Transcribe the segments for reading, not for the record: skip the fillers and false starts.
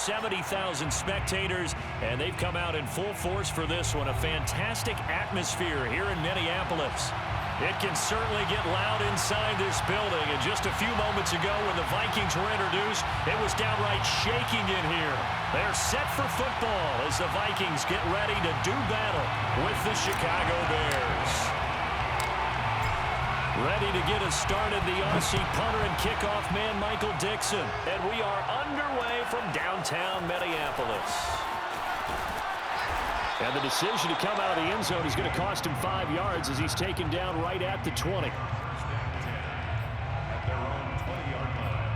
70,000 spectators, and they've come out in full force for this one. A fantastic atmosphere here in Minneapolis. It can certainly get loud inside this building, and just a few moments ago when the Vikings were introduced, it was downright shaking in here. They're set for football as the Vikings get ready to do battle with the Chicago Bears. Ready to get us started, the Aussie punter and kickoff man, Michael Dixon. And we are underway from downtown Minneapolis. And the decision to come out of the end zone is going to cost him 5 yards as he's taken down right at the 20. At their own 20-yard line.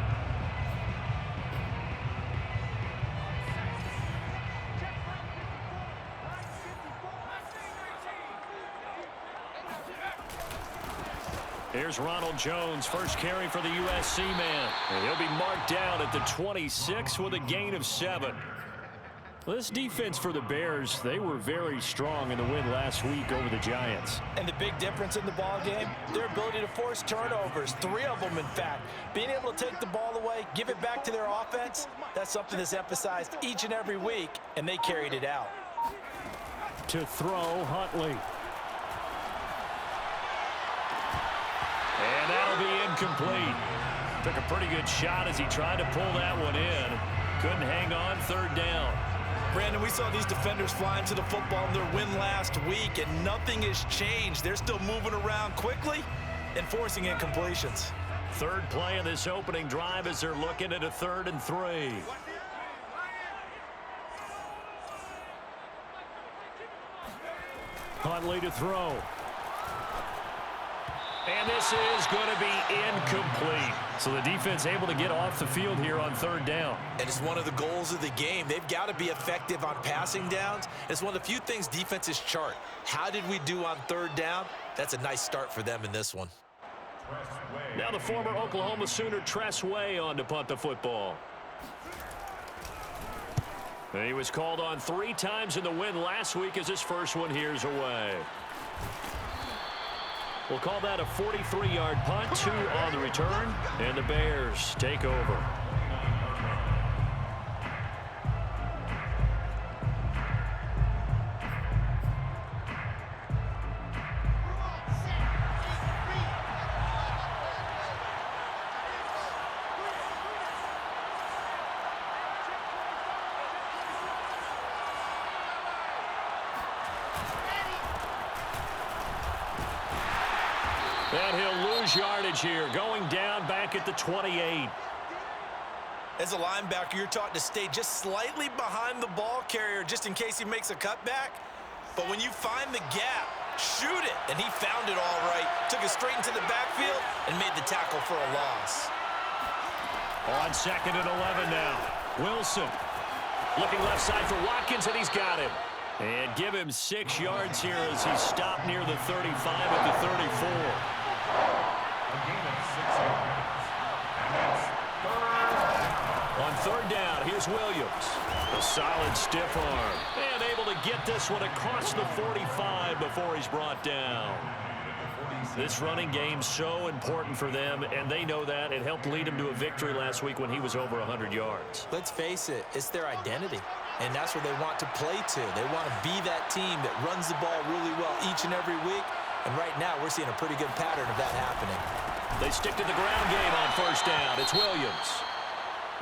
Here's Ronald Jones, first carry for the USC man. And he'll be marked down at the 26 with a gain of 7. This defense for the Bears, they were very strong in the win last week over the Giants. And the big difference in the ball game, their ability to force turnovers, 3 of them in fact. Being able to take the ball away, give it back to their offense, that's something that's emphasized each and every week, and they carried it out. To throw, Huntley. And that'll be incomplete. Took a pretty good shot as he tried to pull that one in. Couldn't hang on, 3rd down. Brandon, we saw these defenders flying to the football in their win last week, and nothing has changed. They're still moving around quickly and forcing incompletions. 3rd play of this opening drive as they're looking at a 3rd and 3. Huntley to throw. And this is going to be incomplete. So the defense able to get off the field here on 3rd down. And it's one of the goals of the game. They've got to be effective on passing downs. It's one of the few things defenses chart. How did we do on 3rd down? That's a nice start for them in this one. Now the former Oklahoma Sooner Tress Way on to punt the football. And he was called on 3 times in the win last week as his first one here's away. We'll call that a 43-yard punt, 2 on the return, and the Bears take over. And he'll lose yardage here, going down back at the 28. As a linebacker, you're taught to stay just slightly behind the ball carrier just in case he makes a cutback. But when you find the gap, shoot it. And he found it all right. Took it straight into the backfield and made the tackle for a loss. On 2nd and 11 now. Wilson looking left side for Watkins, and he's got him. And give him 6 yards here as he stopped near the 35 at the 34. A gain of 6 yards. And that's 3rd. On 3rd down, here's Williams. A solid stiff arm. And able to get this one across the 45 before he's brought down. This running game's so important for them, and they know that. It helped lead them to a victory last week when he was over 100 yards. Let's face it, it's their identity. And that's where they want to play to. They want to be that team that runs the ball really well each and every week. And right now, we're seeing a pretty good pattern of that happening. They stick to the ground game on 1st down. It's Williams.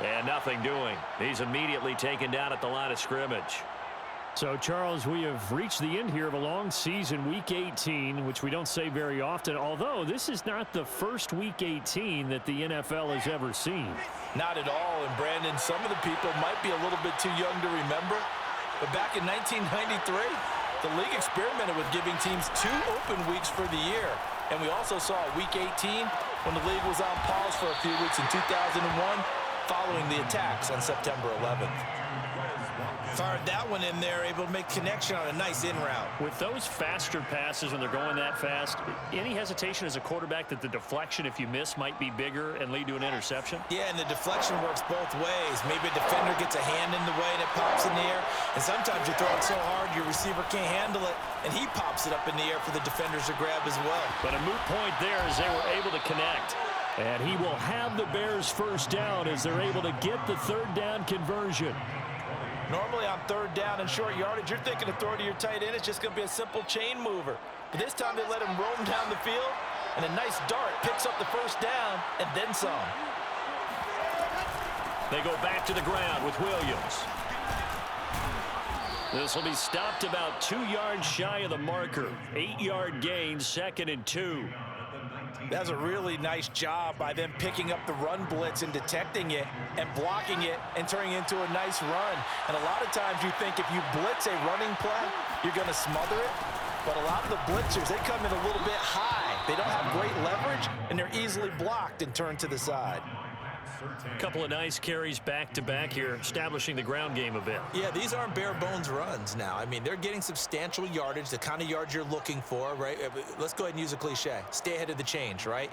And nothing doing. He's immediately taken down at the line of scrimmage. So, Charles, we have reached the end here of a long season, Week 18, which we don't say very often, although this is not the first Week 18 that the NFL has ever seen. Not at all, and Brandon, some of the people might be a little bit too young to remember, but back in 1993, the league experimented with giving teams 2 open weeks for the year, and we also saw Week 18 when the league was on pause for a few weeks in 2001 following the attacks on September 11th. Fired that one in there, able to make connection on a nice in route. With those faster passes when they're going that fast, any hesitation as a quarterback that the deflection, if you miss, might be bigger and lead to an interception? Yeah, and the deflection works both ways. Maybe a defender gets a hand in the way and it pops in the air, and sometimes you throw it so hard your receiver can't handle it, and he pops it up in the air for the defenders to grab as well. But a moot point there as they were able to connect. And he will have the Bears first down as they're able to get the third down conversion. Normally on third down and short yardage, you're thinking of throw to your tight end. It's just going to be a simple chain mover. But this time they let him roam down the field, and a nice dart picks up the first down and then some. They go back to the ground with Williams. This will be stopped about 2 yards shy of the marker. 8-yard gain, 2nd and 2. That's a really nice job by them picking up the run blitz and detecting it and blocking it and turning it into a nice run. And a lot of times you think if you blitz a running play, you're going to smother it. But a lot of the blitzers, they come in a little bit high. They don't have great leverage, and they're easily blocked and turned to the side. A couple of nice carries back-to-back here, establishing the ground game a bit. Yeah, these aren't bare-bones runs now. I mean, they're getting substantial yardage, the kind of yards you're looking for, right? Let's go ahead and use a cliche. Stay ahead of the change, right?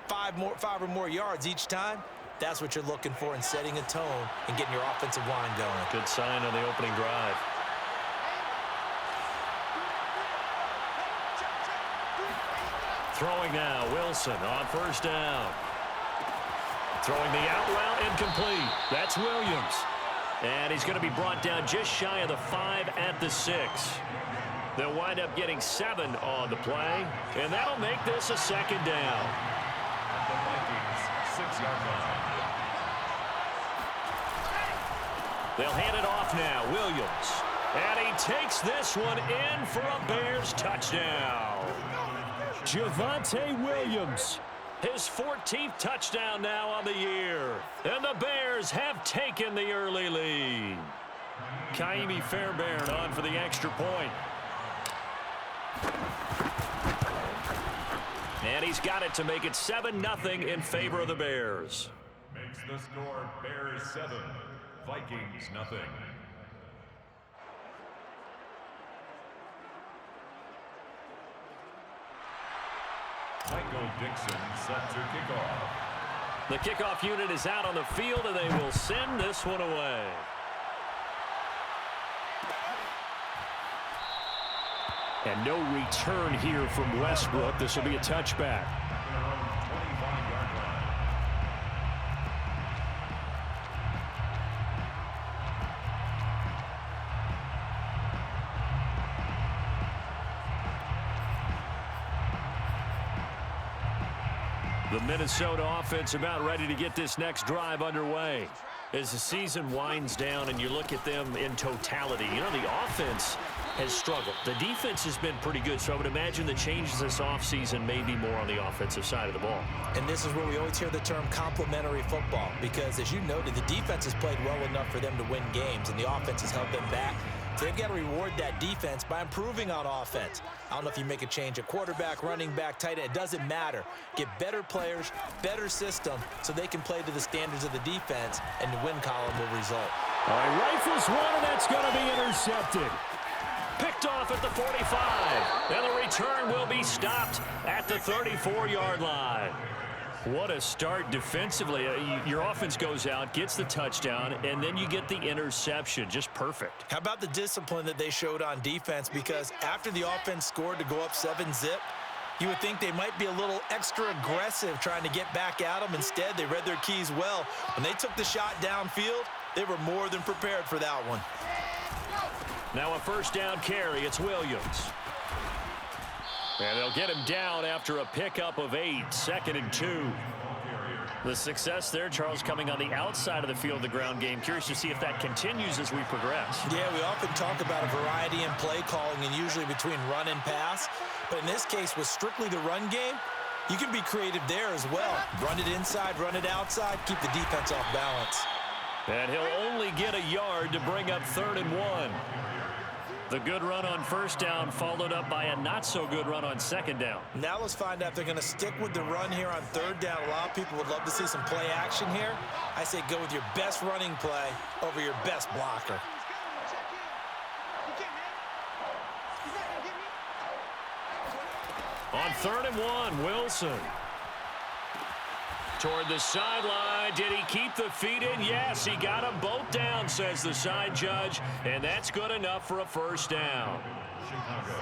5 or more yards each time, that's what you're looking for in setting a tone and getting your offensive line going. Good sign on the opening drive. Throwing now, Wilson on first down. Throwing the out route incomplete. That's Williams. And he's going to be brought down just shy of the 5 at the 6. They'll wind up getting 7 on the play, and that'll make this a 2nd down. The Vikings, 6-yard line. They'll hand it off now, Williams. And he takes this one in for a Bears touchdown. Javonte Williams. His 14th touchdown now on the year. And the Bears have taken the early lead. Kaimi Fairbairn on for the extra point. And he's got it to make it 7-0 in favor of the Bears. Makes the score Bears 7, Vikings nothing. Michael Dixon set to kickoff. The kickoff unit is out on the field, and they will send this one away. And no return here from Westbrook. This will be a touchback. Their own 25-yard line. The Minnesota offense about ready to get this next drive underway. As the season winds down and you look at them in totality, you know, the offense has struggled. The defense has been pretty good, so I would imagine the changes this offseason may be more on the offensive side of the ball. And this is where we always hear the term complementary football, because as you noted, the defense has played well enough for them to win games, and the offense has held them back. So they've got to reward that defense by improving on offense. I don't know if you make a change at quarterback, running back, tight end. It doesn't matter. Get better players, better system, so they can play to the standards of the defense, and the win column will result. All right, rifles one, and that's going to be intercepted. Picked off at the 45. And the return will be stopped at the 34-yard line. What a start defensively. Your offense goes out, gets the touchdown, and then you get the interception. Just perfect. How about the discipline that they showed on defense? Because after the offense scored to go up 7-zip, you would think they might be a little extra aggressive trying to get back at them. Instead, they read their keys well. When they took the shot downfield, they were more than prepared for that one. Now a first down carry. It's Williams. And they'll get him down after a pickup of 8, 2nd and 2. The success there, Charles, coming on the outside of the field, the ground game. Curious to see if that continues as we progress. Yeah, we often talk about a variety in play calling and usually between run and pass. But in this case, with strictly the run game, you can be creative there as well. Run it inside, run it outside, keep the defense off balance. And he'll only get a yard to bring up 3rd and 1. The good run on first down followed up by a not-so-good run on 2nd down. Now let's find out if they're going to stick with the run here on 3rd down. A lot of people would love to see some play action here. I say go with your best running play over your best blocker. On 3rd and 1, Wilson. Toward the sideline. Did he keep the feet in? Yes, he got them both down, says the side judge. And that's good enough for a first down. Chicago.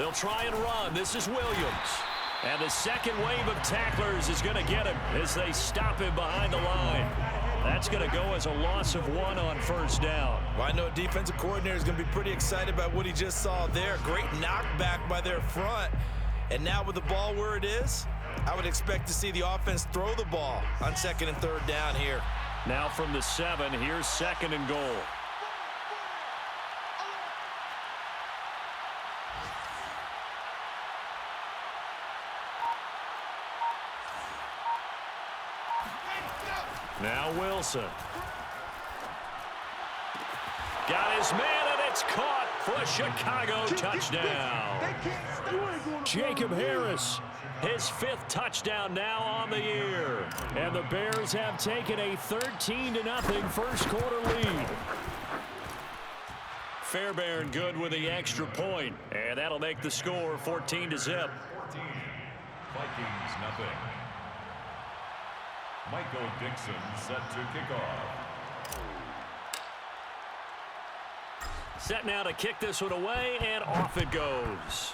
They'll try and run. This is Williams. And the second wave of tacklers is going to get him as they stop him behind the line. That's going to go as a loss of 1 on first down. Well, I know a defensive coordinator is going to be pretty excited about what he just saw there. Great knockback by their front. And now with the ball where it is, I would expect to see the offense throw the ball on 2nd and 3rd down here. Now from the 7, here's 2nd and goal. Now Wilson. Got his man, and it's caught for a Chicago touchdown. Jacob Harris, his 5th touchdown now on the year. And the Bears have taken a 13-0 first quarter lead. Fairbairn good with the extra point, and that'll make the score 14-0. 14. Vikings nothing. Michael Dixon set to kick off. Set now to kick this one away, and off it goes.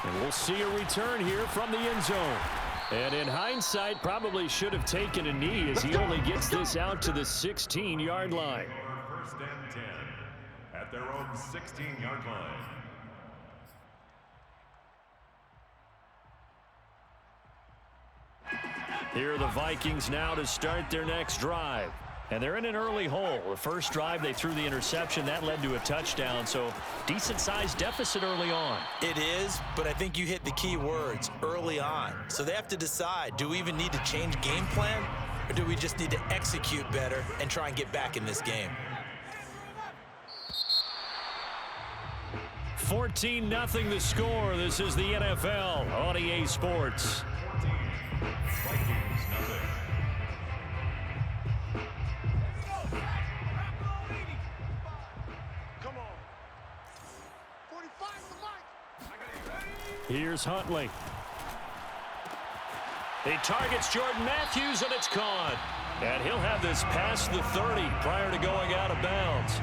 And we'll see a return here from the end zone. And in hindsight, probably should have taken a knee as he only gets this out to the 16-yard line. First and 10 at their own 16-yard line. Here are the Vikings now to start their next drive. And they're in an early hole. The first drive, they threw the interception. That led to a touchdown, so decent-sized deficit early on. It is, but I think you hit the key words, early on. So they have to decide, do we even need to change game plan, or do we just need to execute better and try and get back in this game? 14-0 the score. This is the NFL on EA Sports. Vikings nothing. Here's Huntley. He targets Jordan Matthews, and it's caught. And he'll have this past the 30 prior to going out of bounds.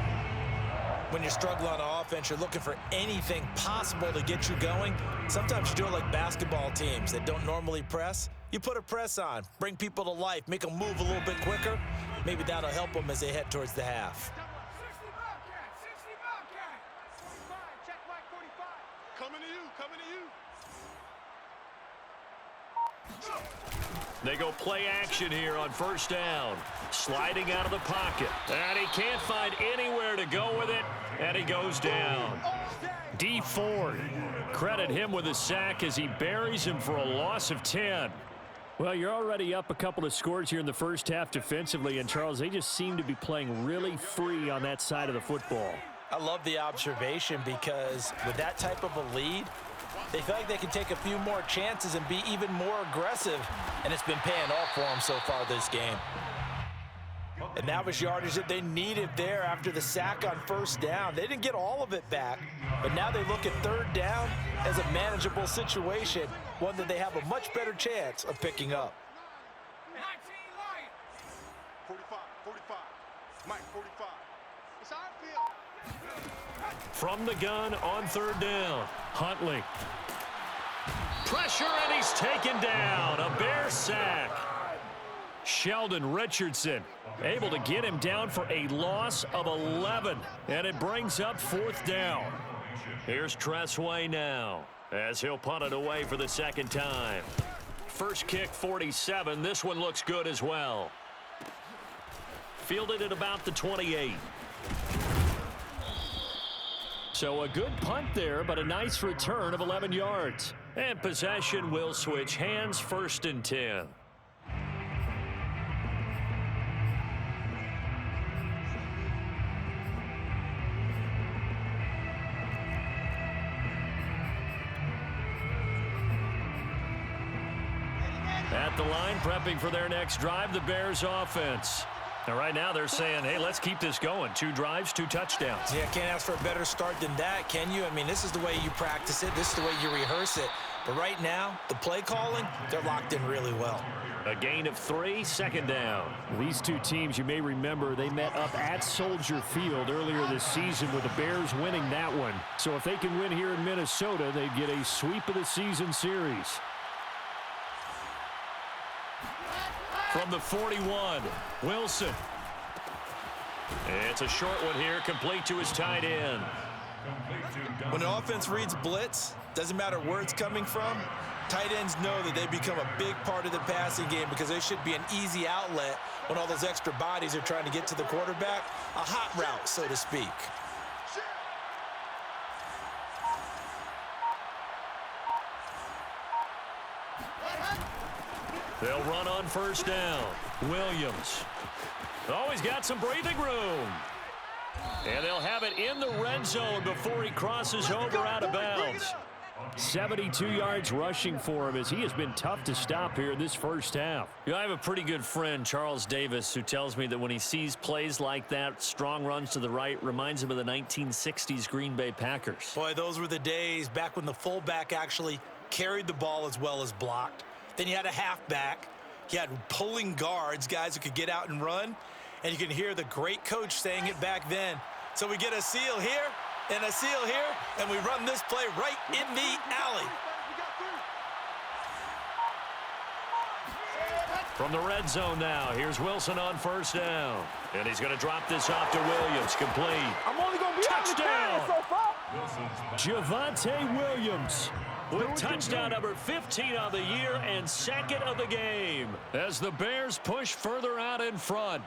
When you're struggling on offense, you're looking for anything possible to get you going. Sometimes you do it like basketball teams that don't normally press. You put a press on, bring people to life, make them move a little bit quicker. Maybe that'll help them as they head towards the half. They go play action here on first down. Sliding out of the pocket. And he can't find anywhere to go with it. And he goes down. D Ford. Credit him with a sack as he buries him for a loss of 10. Well, you're already up a couple of scores here in the first half defensively. And, Charles, they just seem to be playing really free on that side of the football. I love the observation because with that type of a lead, they feel like they can take a few more chances and be even more aggressive, and it's been paying off for them so far this game. And that was yardage that they needed there after the sack on first down. They didn't get all of it back, but now they look at third down as a manageable situation, one that they have a much better chance of picking up. 45, 45. Mike, 45. It's our field. From the gun on third down, Huntley. Pressure, and he's taken down. A Bear sack. Sheldon Richardson able to get him down for a loss of 11. And it brings up fourth down. Here's Tressway now as he'll punt it away for the second time. First kick, 47. This one looks good as well. Fielded at about the 28. So a good punt there, but a nice return of 11 yards. And possession will switch hands, 1st and 10. At the line, prepping for their next drive, the Bears offense. And right now they're saying, hey, let's keep this going. 2 drives, 2 touchdowns. Yeah, can't ask for a better start than that, can you? I mean, this is the way you practice it. This is the way you rehearse it. But right now, the play calling, they're locked in really well. A gain of 3, second down. These two teams, you may remember, they met up at Soldier Field earlier this season with the Bears winning that one. So if they can win here in Minnesota, they get a sweep of the season series. From the 41, Wilson. It's a short one here, complete to his tight end. When an offense reads blitz, doesn't matter where it's coming from, tight ends know that they become a big part of the passing game because they should be an easy outlet when all those extra bodies are trying to get to the quarterback. A hot route, so to speak. They'll run on first down. Williams. Oh, he's got some breathing room. And they'll have it in the red zone before he crosses over out of bounds. 72 yards rushing for him as he has been tough to stop here in this first half. You know, I have a pretty good friend, Charles Davis, who tells me that when he sees plays like that, strong runs to the right, reminds him of the 1960s Green Bay Packers. Boy, those were the days back when the fullback actually carried the ball as well as blocked. Then you had a halfback. You had pulling guards, guys who could get out and run. And you can hear the great coach saying it back then. So we get a seal here and a seal here, and we run this play right in the alley. From the red zone now, here's Wilson on first down. And he's going to drop this off to Williams, complete. I'm only going to be touchdown so far. Javonte Williams with touchdown number 15 on the year and second of the game as the Bears push further out in front.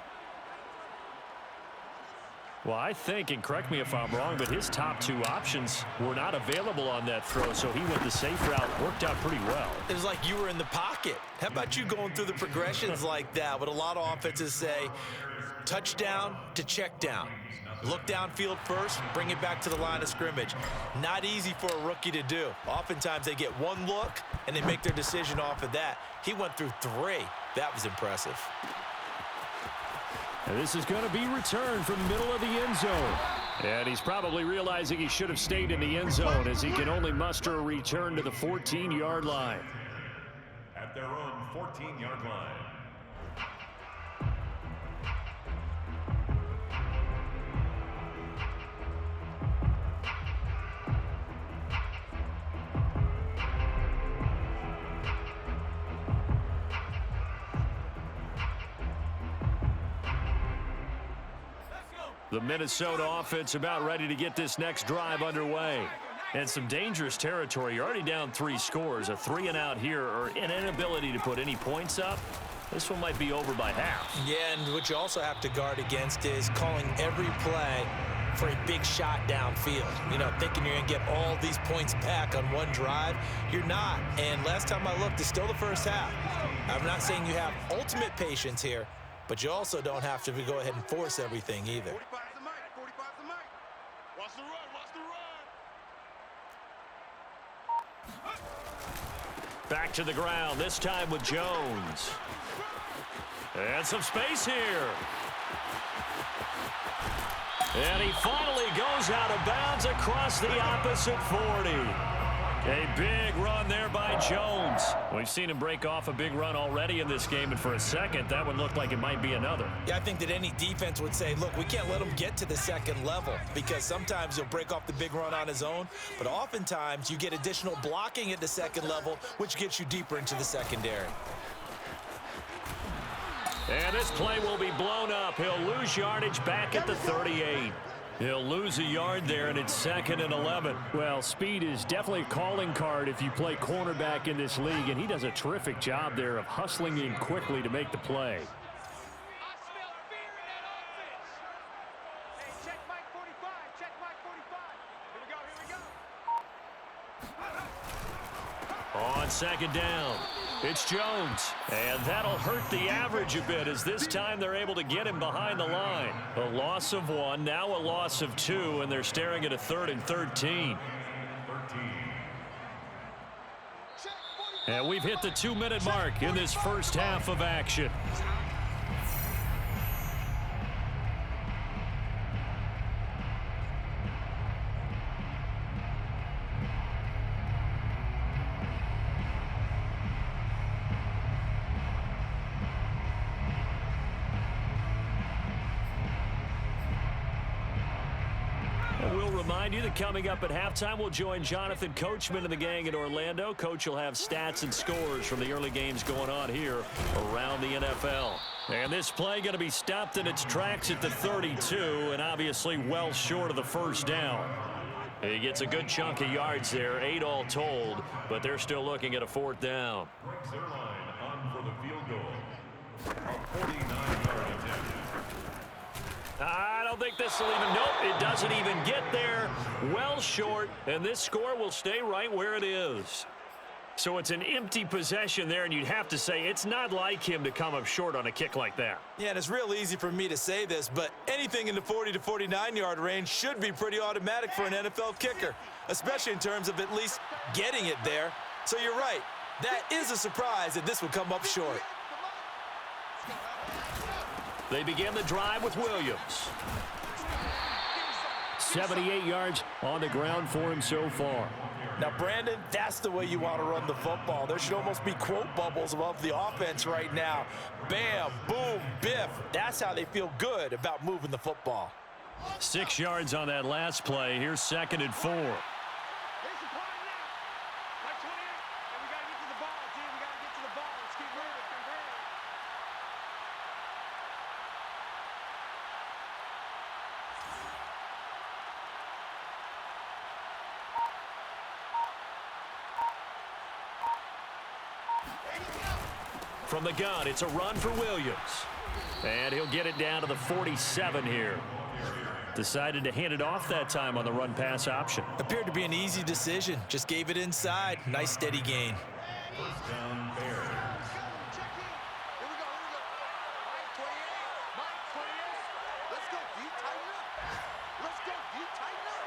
Well, I think, and correct me if I'm wrong, but his top two options were not available on that throw, so he went the safe route. Worked out pretty well. It was like you were in the pocket. How about you going through the progressions like that? What a lot of offenses say, touchdown to check down. Look downfield first, bring it back to the line of scrimmage. Not easy for a rookie to do. Oftentimes they get one look, and they make their decision off of that. He went through 3. That was impressive. And this is going to be returned from the middle of the end zone. And he's probably realizing he should have stayed in the end zone as he can only muster a return to the 14-yard line. At their own 14-yard line. The Minnesota offense about ready to get this next drive underway. And some dangerous territory. You're already down 3 scores. A 3 and out here, or an inability to put any points up. This one might be over by half. Yeah, and what you also have to guard against is calling every play for a big shot downfield. You know, thinking you're going to get all these points back on one drive. You're not. And last time I looked, it's still the first half. I'm not saying you have ultimate patience here, but you also don't have to go ahead and force everything either. 45's the mic. 45's the mic. Watch the run. Watch the run. Back to the ground, this time with Jones. And some space here. And he finally goes out of bounds across the opposite 40. A big run there by Jones. We've seen him break off a big run already in this game, and for a second, that one looked like it might be another. Yeah, I think that any defense would say, look, we can't let him get to the second level because sometimes he'll break off the big run on his own, but oftentimes you get additional blocking at the second level, which gets you deeper into the secondary. And this play will be blown up. He'll lose yardage back at the 38. He'll lose a yard there, and it's 2nd and 11. Well, speed is definitely a calling card if you play cornerback in this league, and he does a terrific job there of hustling in quickly to make the play. Check Mike 45. Check Mike 45. Here we go. On 2nd down, it's Jones. And that'll hurt the average a bit as this time they're able to get him behind the line. A loss of 1, now a loss of 2, and they're staring at a 3rd and 13. And we've hit the 2-minute mark in this first half of action. remind you that coming up at halftime, we'll join Jonathan Coachman and the gang in Orlando. Coach will have stats and scores from the early games going on here around the NFL. And this play going to be stopped in its tracks at the 32, and obviously well short of the first down. He gets a good chunk of yards there, 8 all told, but they're still looking at a 4th down. Breaks their line on for the field goal. A 49-yard attempt. I don't think this will even, nope, it doesn't even get there. Well short, and this score will stay right where it is. So it's an empty possession there, and you'd have to say it's not like him to come up short on a kick like that. Yeah, and it's real easy for me to say this, but anything in the 40 to 49-yard range should be pretty automatic for an NFL kicker, especially in terms of at least getting it there. So you're right. That is a surprise that this would come up short. They begin the drive with Williams. 78 yards on the ground for him so far. Now, Brandon, that's the way you want to run the football. There should almost be quote bubbles above the offense right now. Bam, boom, biff. That's how they feel good about moving the football. 6 yards on that last play. Here's 2nd and 4. Here's the point now. Like 28. And we got to get to the ball, team. We got to get to the ball. Let's keep moving. From the gun, it's a run for Williams. And he'll get it down to the 47 here. Decided to hand it off that time on the run-pass option. Appeared to be an easy decision. Just gave it inside. Nice steady gain. First down, Bears. Check in. Here we go. Mike 28. Mike 28. Let's go. D, tighten up. Let's go. D, tighten up.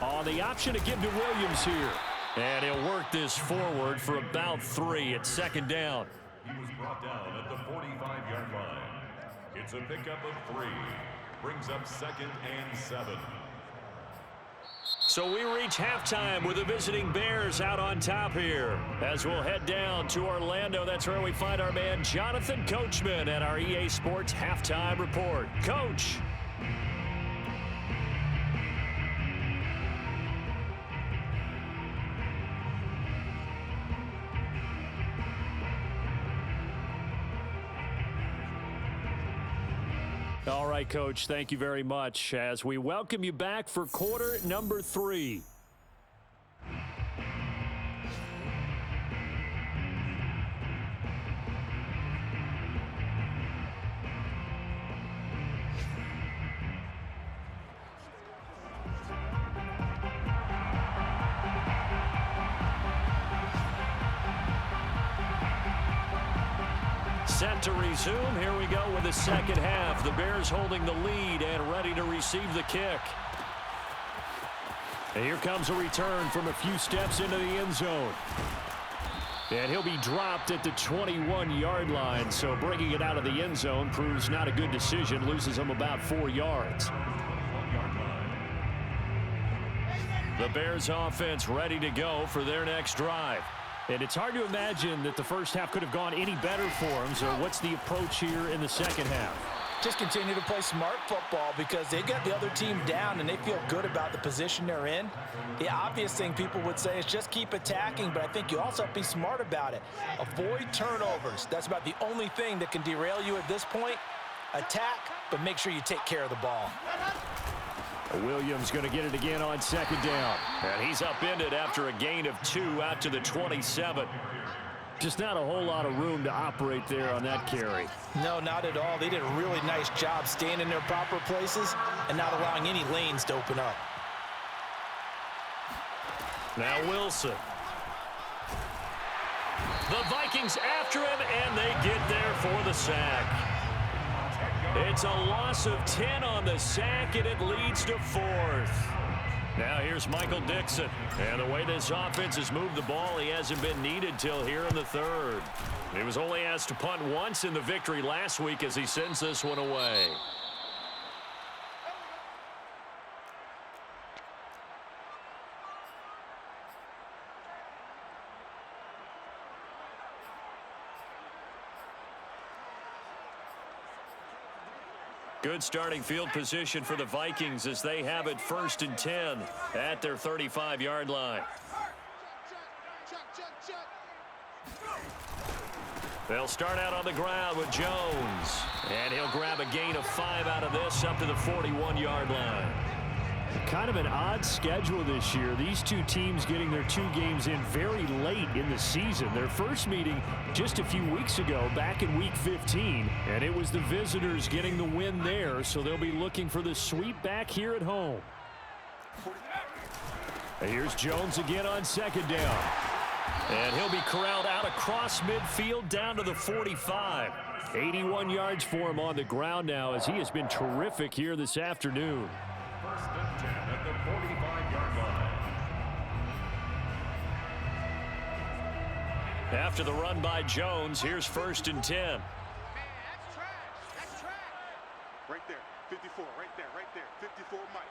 On the option to give to Williams here. And he'll work this forward for about 3 at 2nd down. He was brought down at the 45-yard line. It's a pickup of 3. Brings up 2nd and 7. So we reach halftime with the visiting Bears out on top here. As we'll head down to Orlando, that's where we find our man Jonathan Coachman at our EA Sports Halftime Report. Coach. All right, Coach, thank you very much as we welcome you back for quarter number 3. Set to resume. Here we go with the second half. The Bears holding the lead and ready to receive the kick. And here comes a return from a few steps into the end zone. And he'll be dropped at the 21-yard line, so bringing it out of the end zone proves not a good decision. Loses him about 4 yards. The Bears offense ready to go for their next drive. And it's hard to imagine that the first half could have gone any better for them. So what's the approach here in the second half? Just continue to play smart football because they got the other team down and they feel good about the position they're in. The obvious thing people would say is just keep attacking, but I think you also have to be smart about it. Avoid turnovers. That's about the only thing that can derail you at this point. Attack, but make sure you take care of the ball. Williams going to get it again on 2nd down. And he's upended after a gain of 2 out to the 27. Just not a whole lot of room to operate there on that carry. No, not at all. They did a really nice job staying in their proper places and not allowing any lanes to open up. Now Wilson. The Vikings after him, and they get there for the sack. It's a loss of 10 on the sack, and it leads to 4th. Now here's Michael Dixon. And the way this offense has moved the ball, he hasn't been needed till here in the 3rd. He was only asked to punt once in the victory last week as he sends this one away. Good starting field position for the Vikings as they have it 1st and 10 at their 35-yard line. They'll start out on the ground with Jones. And he'll grab a gain of 5 out of this up to the 41-yard line. Kind of an odd schedule this year. These two teams getting their 2 games in very late in the season. Their first meeting just a few weeks ago back in Week 15. And it was the visitors getting the win there, so they'll be looking for the sweep back here at home. And here's Jones again on 2nd down. And he'll be corralled out across midfield down to the 45. 81 yards for him on the ground now as he has been terrific here this afternoon. 1st and 10 at the 45-yard line. After the run by Jones, here's 1st and 10. Man, that's trash. That's trash. Right there. 54. Right there. 54 Mike.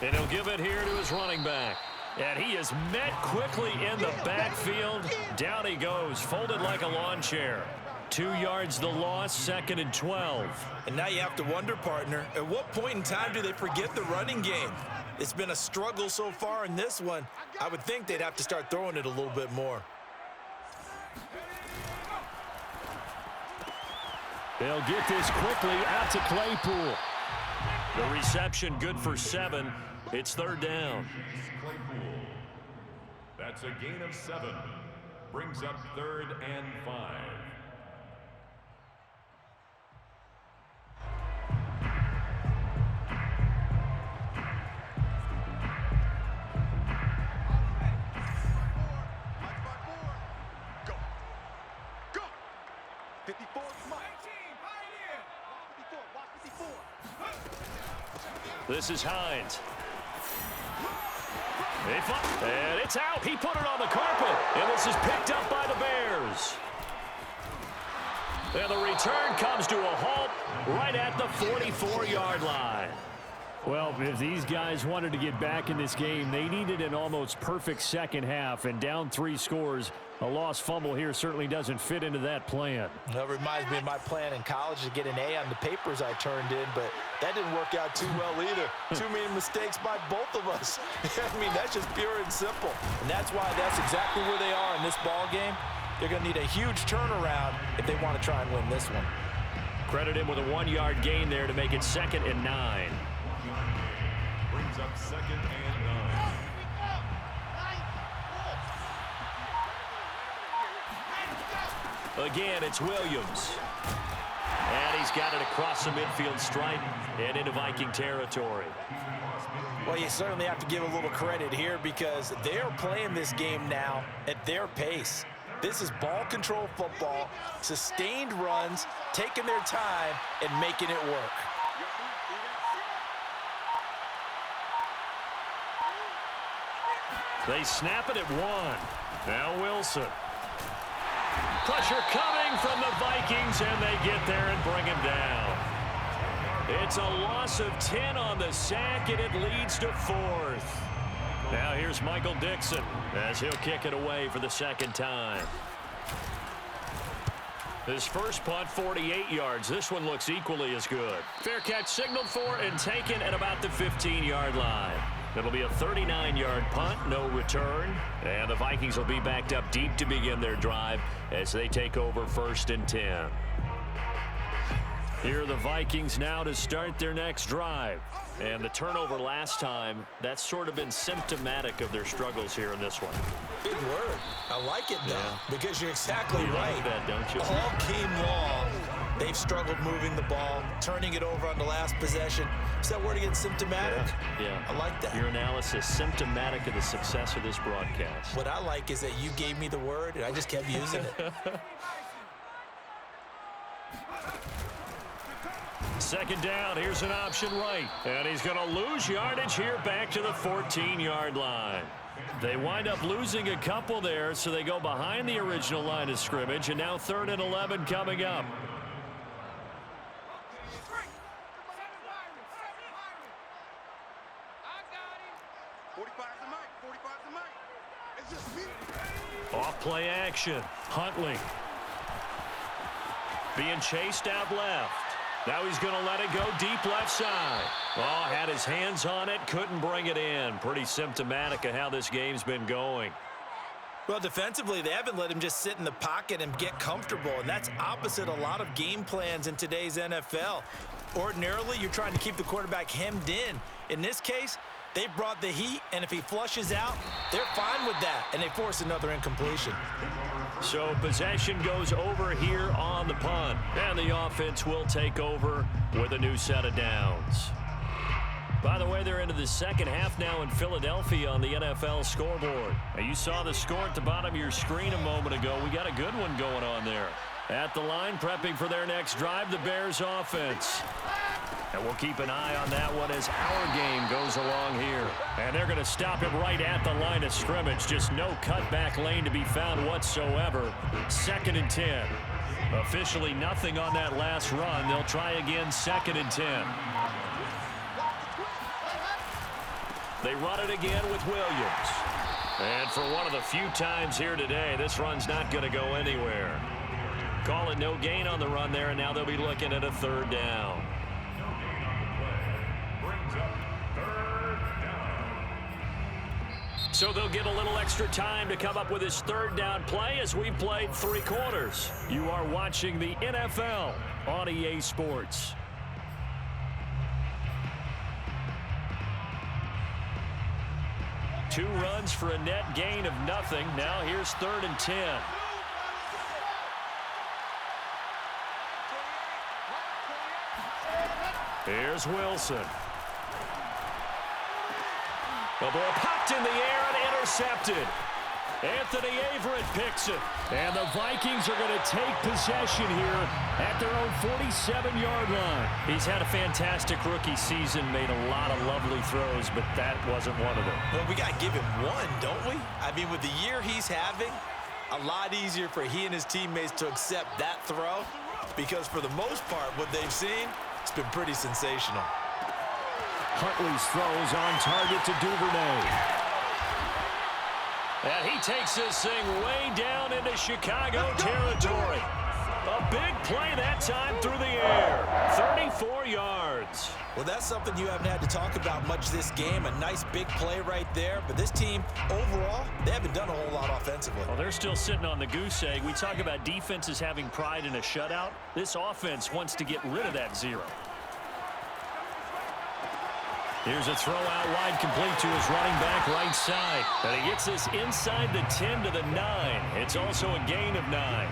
And he'll give it here to his running back. And he is met quickly in the backfield. Down he goes, folded like a lawn chair. 2 yards the loss, 2nd and 12. And now you have to wonder, partner, at what point in time do they forget the running game? It's been a struggle so far in this one. I would think they'd have to start throwing it a little bit more. They'll get this quickly out to Claypool. The reception good for 7. It's 3rd down. Claypool. That's a gain of 7. Brings up 3rd and 5. Go. Go. 54 Mike. 54. Watch 54. This is Hines. And it's out. He put it on the carpet. And this is picked up by the Bears. And the return comes to a halt right at the 44-yard line. Well, if these guys wanted to get back in this game, they needed an almost perfect second half. And down 3 scores, a lost fumble here certainly doesn't fit into that plan. That reminds me of my plan in college to get an A on the papers I turned in, but that didn't work out too well either. Too many mistakes by both of us. I mean, that's just pure and simple. And that's why that's exactly where they are in this ball game. They're going to need a huge turnaround if they want to try and win this one. Credit him with a 1-yard gain there to make it 2nd and 9. Brings up 2nd and 9. Again, it's Williams. And he's got it across the midfield stripe and into Viking territory. Well, you certainly have to give a little credit here because they're playing this game now at their pace. This is ball control football, sustained runs, taking their time, and making it work. They snap it at 1. Now Wilson. Pressure coming from the Vikings, and they get there and bring him down. It's a loss of 10 on the sack, and it leads to 4th. Now here's Michael Dixon as he'll kick it away for the 2nd time. His first punt, 48 yards. This one looks equally as good. Fair catch signaled for and taken at about the 15-yard line. It'll be a 39-yard punt, no return. And the Vikings will be backed up deep to begin their drive as they take over 1st and 10. Here are the Vikings now to start their next drive. And the turnover last time, that's sort of been symptomatic of their struggles here in this one. Big word. I like it now because you're exactly You right. like that, don't you? All game long, they've struggled moving the ball, turning it over on the last possession. Is that word again, symptomatic? Yeah. I like that. Your analysis, symptomatic of the success of this broadcast. What I like is that you gave me the word, and I just kept using it. 2nd down, here's an option right. And he's going to lose yardage here back to the 14-yard line. They wind up losing a couple there, so they go behind the original line of scrimmage, and now 3rd and 11 coming up. Off play action. Huntley. Being chased out left. Now he's going to let it go deep left side. Oh, had his hands on it, couldn't bring it in. Pretty symptomatic of how this game's been going. Well, defensively, they haven't let him just sit in the pocket and get comfortable, and that's opposite a lot of game plans in today's NFL. Ordinarily, you're trying to keep the quarterback hemmed in. In this case, they brought the heat, and if he flushes out, they're fine with that, and they force another incompletion. So possession goes over here on the punt, and the offense will take over with a new set of downs. By the way, they're into the second half now in Philadelphia on the NFL scoreboard. Now, you saw the score at the bottom of your screen a moment ago. We got a good one going on there. At the line, prepping for their next drive, the Bears offense. And we'll keep an eye on that one as our game goes along here. And they're going to stop him right at the line of scrimmage. Just no cutback lane to be found whatsoever. 2nd and 10. Officially nothing on that last run. They'll try again 2nd and 10. They run it again with Williams. And for one of the few times here today, this run's not going to go anywhere. Call it no gain on the run there, and now they'll be looking at a 3rd down. So they'll get a little extra time to come up with his 3rd down play as we played 3 quarters. You are watching the NFL on EA Sports. Two runs for a net gain of nothing. Now here's 3rd and 10. Here's Wilson. The ball popped in the air and intercepted. Anthony Averett picks it. And the Vikings are going to take possession here at their own 47-yard line. He's had a fantastic rookie season, made a lot of lovely throws, but that wasn't one of them. Well, we got to give him one, don't we? I mean, with the year he's having, a lot easier for he and his teammates to accept that throw because for the most part, what they've seen, it's been pretty sensational. Huntley's throws on target to Duvernay. And he takes this thing way down into Chicago territory. A big play that time through the air. 34 yards. Well, that's something you haven't had to talk about much this game. A nice big play right there. But this team, overall, they haven't done a whole lot offensively. Well, they're still sitting on the goose egg. We talk about defenses having pride in a shutout. This offense wants to get rid of that 0. Here's a throw out wide, complete to his running back right side. And he gets this inside the 10 to the 9. It's also a gain of 9.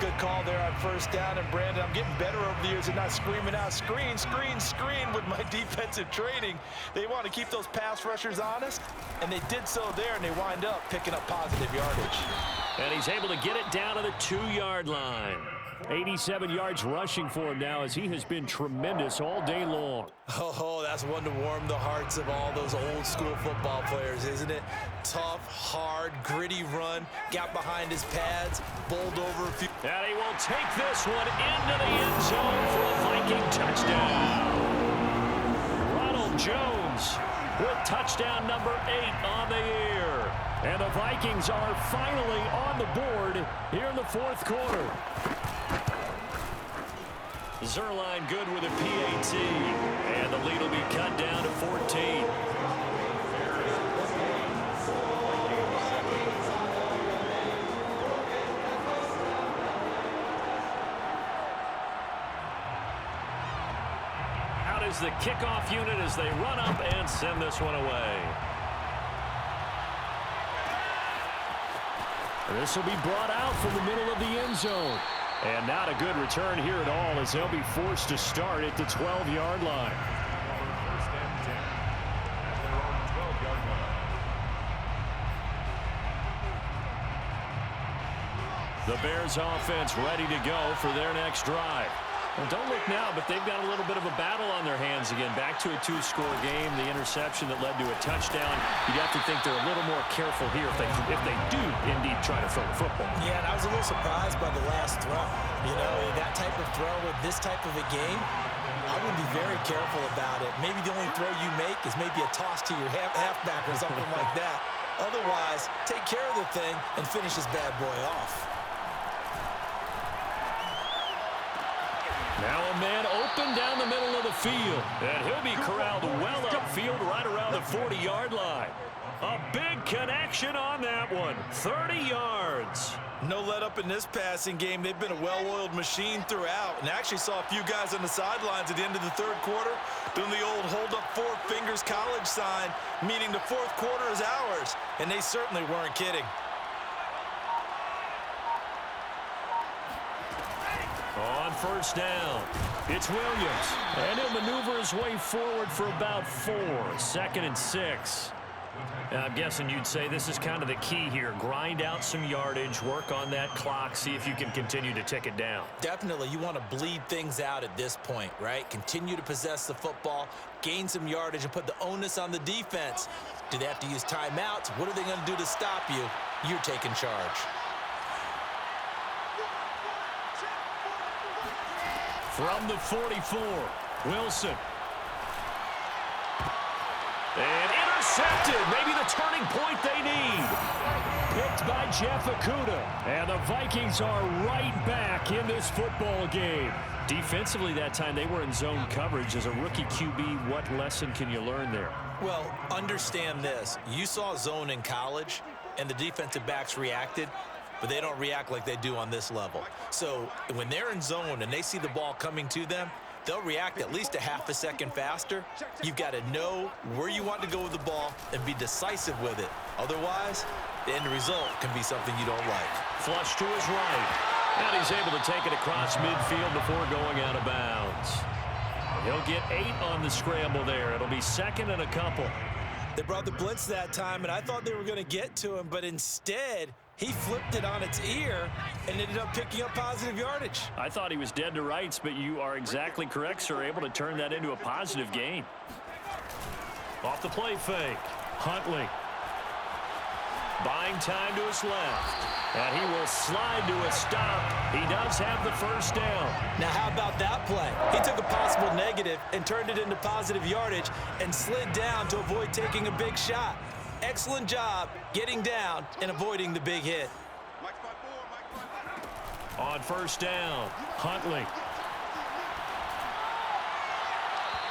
Good call there on 1st down. And, Brandon, I'm getting better over the years and not screaming out, screen, screen, screen with my defensive training. They want to keep those pass rushers honest, and they did so there, and they wind up picking up positive yardage. And he's able to get it down to the 2-yard line. 87 yards rushing for him now as he has been tremendous all day long. Oh, that's one to warm the hearts of all those old school football players, isn't it? Tough, hard, gritty run, got behind his pads, bowled over a few. And he will take this one into the end zone for a Viking touchdown. Ronald Jones with touchdown number 8 on the year. And the Vikings are finally on the board here in the 4th quarter. Zerline good with a PAT. And the lead will be cut down to 14. Out is the kickoff unit as they run up and send this one away. This will be brought out from the middle of the end zone. And not a good return here at all as they'll be forced to start at the 12-yard line. First and 10 at their own 12-yard line. The Bears offense ready to go for their next drive. Well, don't look now, but they've got a little bit of a battle on their hands again. Back to a 2-score game, the interception that led to a touchdown. You'd have to think they're a little more careful here if they do indeed try to throw the football. Yeah, and I was a little surprised by the last throw. You know, that type of throw with this type of a game, I would be very careful about it. Maybe the only throw you make is maybe a toss to your halfback or something like that. Otherwise, take care of the thing and finish this bad boy off. Now a man open down the middle of the field. And he'll be corralled well upfield right around the 40-yard line. A big connection on that one. 30 yards. No let up in this passing game. They've been a well-oiled machine throughout. And actually saw a few guys on the sidelines at the end of the third quarter doing the old hold up four fingers college sign, meaning the fourth quarter is ours. And they certainly weren't kidding. On first down, it's Williams. And he'll maneuver his way forward for about 4. 2nd and 6. I'm guessing you'd say this is kind of the key here. Grind out some yardage, work on that clock, see if you can continue to tick it down. Definitely, you want to bleed things out at this point, right? Continue to possess the football, gain some yardage, and put the onus on the defense. Do they have to use timeouts? What are they going to do to stop you? You're taking charge. From the 44, Wilson. And intercepted. Maybe the turning point they need. Picked by Jeff Okudah. And the Vikings are right back in this football game. Defensively that time, they were in zone coverage. As a rookie QB, what lesson can you learn there? Well, understand this. You saw zone in college, and the defensive backs reacted, but they don't react like they do on this level. So when they're in zone and they see the ball coming to them, they'll react at least a half a second faster. You've got to know where you want to go with the ball and be decisive with it. Otherwise, the end result can be something you don't like. Flush to his right. And he's able to take it across midfield before going out of bounds. He'll get 8 on the scramble there. It'll be 2nd and a couple. They brought the blitz that time, and I thought they were going to get to him, but instead, he flipped it on its ear and ended up picking up positive yardage. I thought he was dead to rights, but you are exactly correct, sir. Able to turn that into a positive gain. Off the play fake. Huntley. Buying time to his left. And he will slide to a stop. He does have the first down. Now, how about that play? He took a possible negative and turned it into positive yardage and slid down to avoid taking a big shot. Excellent job getting down and avoiding the big hit. On first down, Huntley.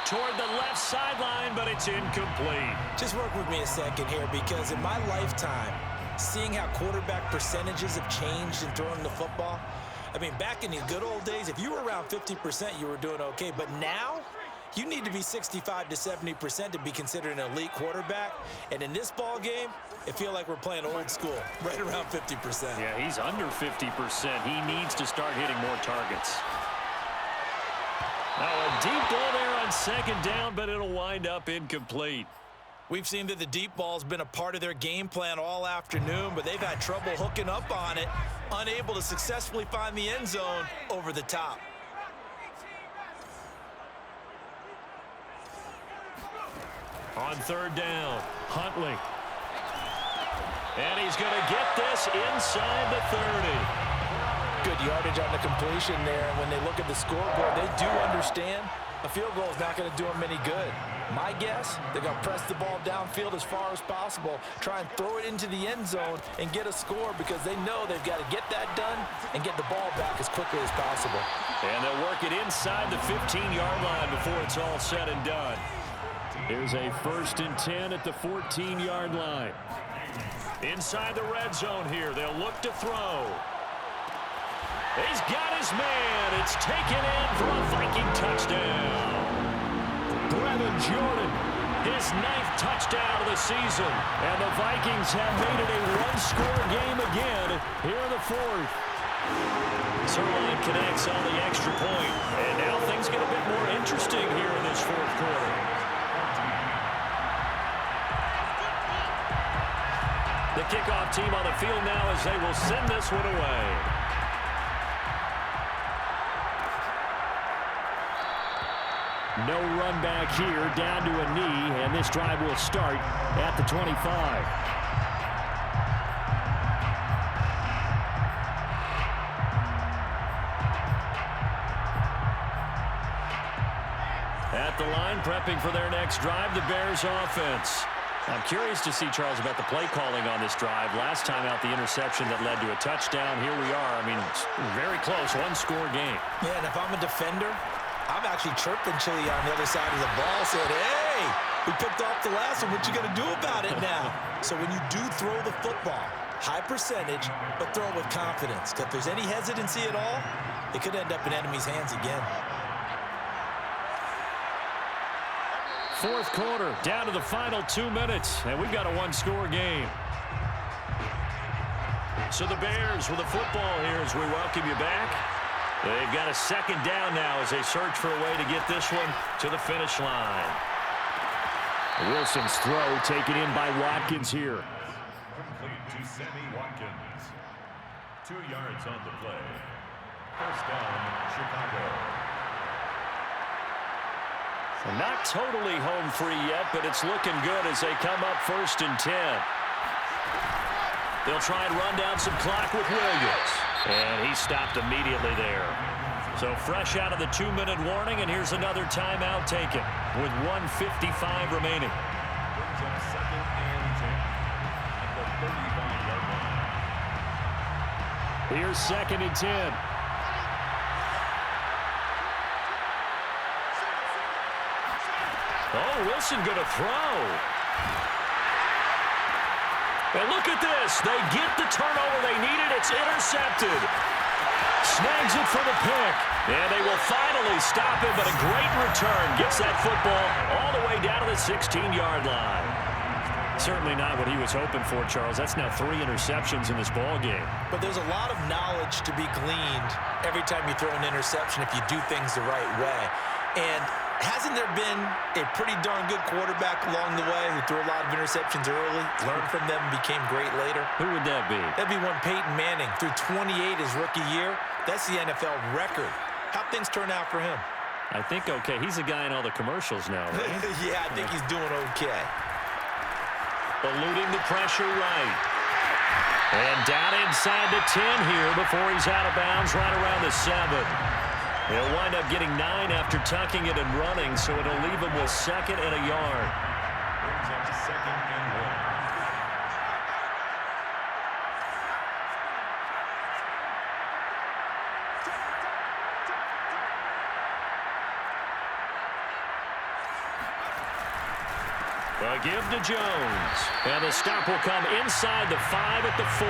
Toward the left sideline, but it's incomplete. Just work with me a second here, because in my lifetime, seeing how quarterback percentages have changed in throwing the football, I mean, back in the good old days, if you were around 50%, you were doing okay. But now, you need to be 65 to 70% to be considered an elite quarterback. And in this ball game, it feels like we're playing old school, right around 50%. Yeah, he's under 50%. He needs to start hitting more targets. Now a deep ball there on 2nd down, but it'll wind up incomplete. We've seen that the deep ball's been a part of their game plan all afternoon, but they've had trouble hooking up on it, unable to successfully find the end zone over the top. On 3rd down, Huntley. And he's going to get this inside the 30. Good yardage on the completion there. And when they look at the scoreboard, they do understand a field goal is not going to do them any good. My guess, they're going to press the ball downfield as far as possible, try and throw it into the end zone and get a score, because they know they've got to get that done and get the ball back as quickly as possible. And they'll work it inside the 15-yard line before it's all said and done. Here's a 1st and 10 at the 14-yard line. Inside the red zone here, they'll look to throw. He's got his man. It's taken in for a Viking touchdown. Brevin Jordan, his 9th touchdown of the season. And the Vikings have made it a one-score game again here in the 4th. Sirline connects on the extra point. And now things get a bit more interesting here in this 4th quarter. The kickoff team on the field now as they will send this one away. No run back here, down to a knee, and this drive will start at the 25. At the line, prepping for their next drive, the Bears offense. I'm curious to see, Charles, about the play calling on this drive. Last time out, the interception that led to a touchdown. Here we are. I mean, it's very close, one-score game. Yeah, and if I'm a defender, I'm actually chirping Chili on the other side of the ball, saying, hey, we picked off the last one. What you going to do about it now? So when you do throw the football, high percentage, but throw it with confidence. Because if there's any hesitancy at all, it could end up in enemy's hands again. Fourth quarter, down to the final 2 minutes, and we've got a one-score game. So the Bears with the football here as we welcome you back. They've got a second down now as they search for a way to get this one to the finish line. Wilson's throw taken in by Watkins here. Complete to Sammy Watkins. 2 yards on the play. First down, Chicago. Not totally home free yet, but it's looking good as they come up 1st and 10. They'll try and run down some clock with Williams. And he stopped immediately there. So fresh out of the 2-minute warning, and here's another timeout taken with 1:55 remaining. Brings up 2nd and 10 at the 35-yard line. Here's 2nd and 10. Oh, Wilson going to throw. And look at this. They get the turnover they needed. It's intercepted. Snags it for the pick. And they will finally stop him, but a great return. Gets that football all the way down to the 16-yard line. Certainly not what he was hoping for, Charles. That's now 3 interceptions in this ball game. But there's a lot of knowledge to be gleaned every time you throw an interception if you do things the right way. And hasn't there been a pretty darn good quarterback along the way who threw a lot of interceptions early, learned from them, and became great later? Who would that be? That'd be one Peyton Manning. Threw 28 his rookie year. That's the NFL record. How'd things turn out for him? I think okay. He's a guy in all the commercials now, right? Yeah, I think he's doing okay. Eluding the pressure right. And down inside the 10 here before he's out of bounds right around the 7. He'll wind up getting 9 after tucking it and running, so it'll leave him with 2nd and a yard. Brings up 2nd and 1. A give to Jones. And the stop will come inside the 5 at the 4.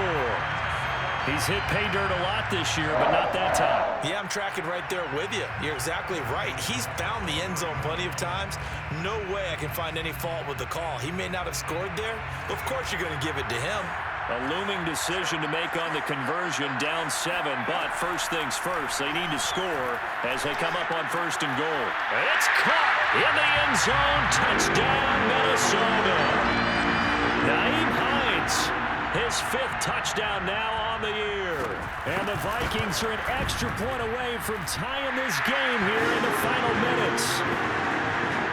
He's hit pay dirt a lot this year, but not that time. Yeah, I'm tracking right there with you. You're exactly right. He's found the end zone plenty of times. No way I can find any fault with the call. He may not have scored there, but of course you're going to give it to him. A looming decision to make on the conversion, down 7, but first things first, they need to score as they come up on 1st and goal. It's caught in the end zone. Touchdown, Minnesota. Naeem Hines, his 5th touchdown now on the year. And the Vikings are an extra point away from tying this game here in the final minutes.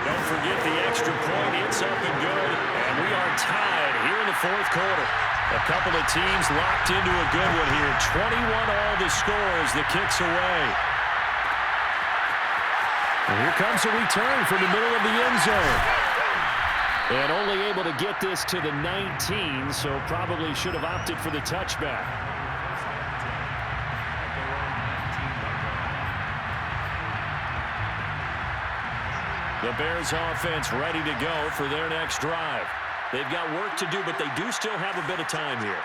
Don't forget the extra point. It's up and good. And we are tied here in the 4th quarter. A couple of teams locked into a good one here. 21 all the score as the kick's away. And here comes a return from the middle of the end zone. And only able to get this to the 19, so probably should have opted for the touchback. The Bears offense ready to go for their next drive. They've got work to do, but they do still have a bit of time here.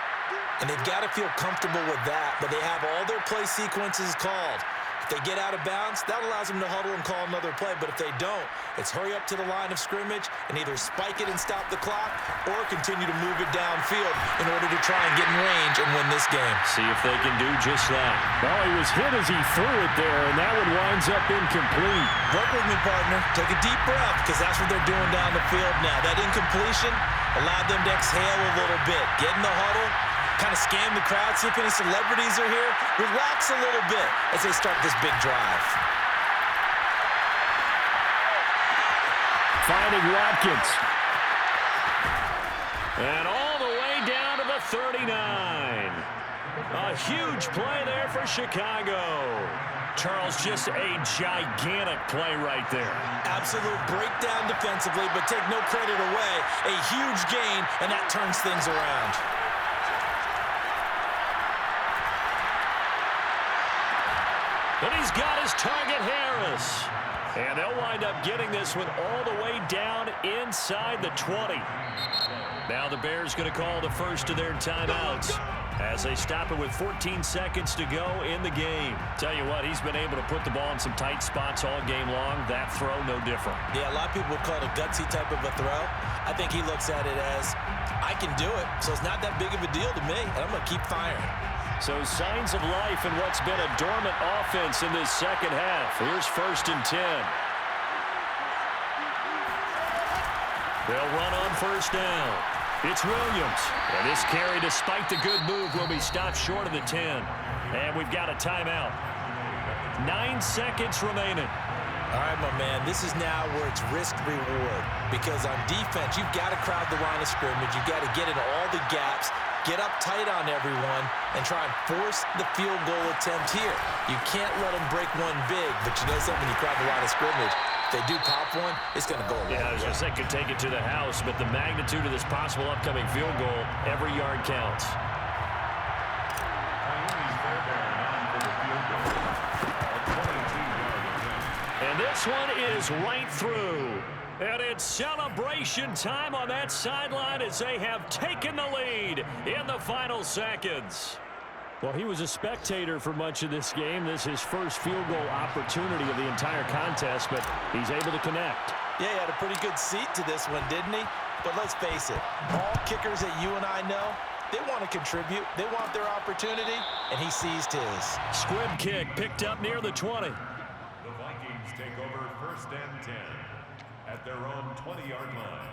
And they've got to feel comfortable with that, but they have all their play sequences called. If they get out of bounds, that allows them to huddle and call another play. But if they don't, it's hurry up to the line of scrimmage and either spike it and stop the clock or continue to move it downfield in order to try and get in range and win this game. See if they can do just that. Well, he was hit as he threw it there, and that one winds up incomplete. Work with me, partner. Take a deep breath because that's what they're doing down the field now. That incompletion allowed them to exhale a little bit. Get in the huddle. Kind of scan the crowd, see if any celebrities are here. Relax a little bit as they start this big drive. Finding Watkins. And all the way down to the 39. A huge play there for Chicago. Charles, just a gigantic play right there. Absolute breakdown defensively, but take no credit away. A huge gain, and that turns things around. And he's got his target, Harris. And they'll wind up getting this one all the way down inside the 20. Now the Bears going to call the first of their timeouts as they stop it with 14 seconds to go in the game. Tell you what, he's been able to put the ball in some tight spots all game long. That throw, no different. Yeah, a lot of people would call it a gutsy type of a throw. I think he looks at it as, I can do it, so it's not that big of a deal to me, and I'm going to keep firing. So signs of life in what's been a dormant offense in this second half. Here's 1st and 10. They'll run on 1st down. It's Williams. And this carry, despite the good move, will be stopped short of the 10. And we've got a timeout. 9 seconds remaining. All right, my man, this is now where it's risk-reward. Because on defense, you've got to crowd the line of scrimmage. You've got to get into all the gaps, get up tight on everyone, and try and force the field goal attempt here. You can't let them break one big, but you know something, when you crowd the line of scrimmage, if they do pop one, it's going to go a long way. Yeah, I was going to say, could take it to the house, but the magnitude of this possible upcoming field goal, every yard counts. And this one is right through. And it's celebration time on that sideline as they have taken the lead in the final seconds. Well, he was a spectator for much of this game. This is his first field goal opportunity of the entire contest, but he's able to connect. Yeah, he had a pretty good seat to this one, didn't he? But let's face it, all kickers that you and I know, they want to contribute. They want their opportunity, and he seized his. Squib kick picked up near the 20. The Vikings take over 1st and 10 at their own 20-yard line.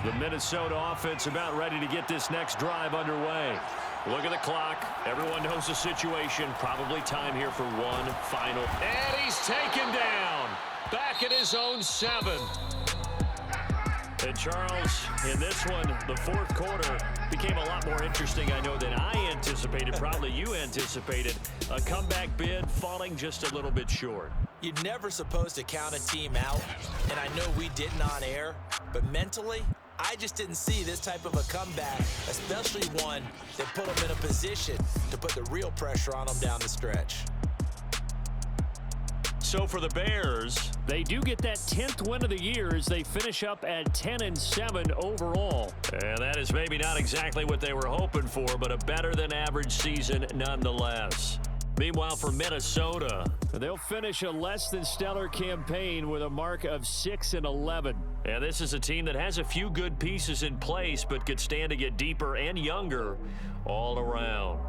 The Minnesota offense about ready to get this next drive underway. Look at the clock. Everyone knows the situation. Probably time here for one final. And he's taken down. Back at his own 7. And Charles, in this one, the 4th quarter became a lot more interesting, I know, than I anticipated. Probably you anticipated. A comeback bid falling just a little bit short. You're never supposed to count a team out, and I know we didn't on air, but mentally, I just didn't see this type of a comeback, especially one that put them in a position to put the real pressure on them down the stretch. So for the Bears, they do get that 10th win of the year as they finish up at 10-7 overall. And that is maybe not exactly what they were hoping for, but a better than average season nonetheless. Meanwhile, for Minnesota, they'll finish a less than stellar campaign with a mark of 6-11. And this is a team that has a few good pieces in place, but could stand to get deeper and younger all around.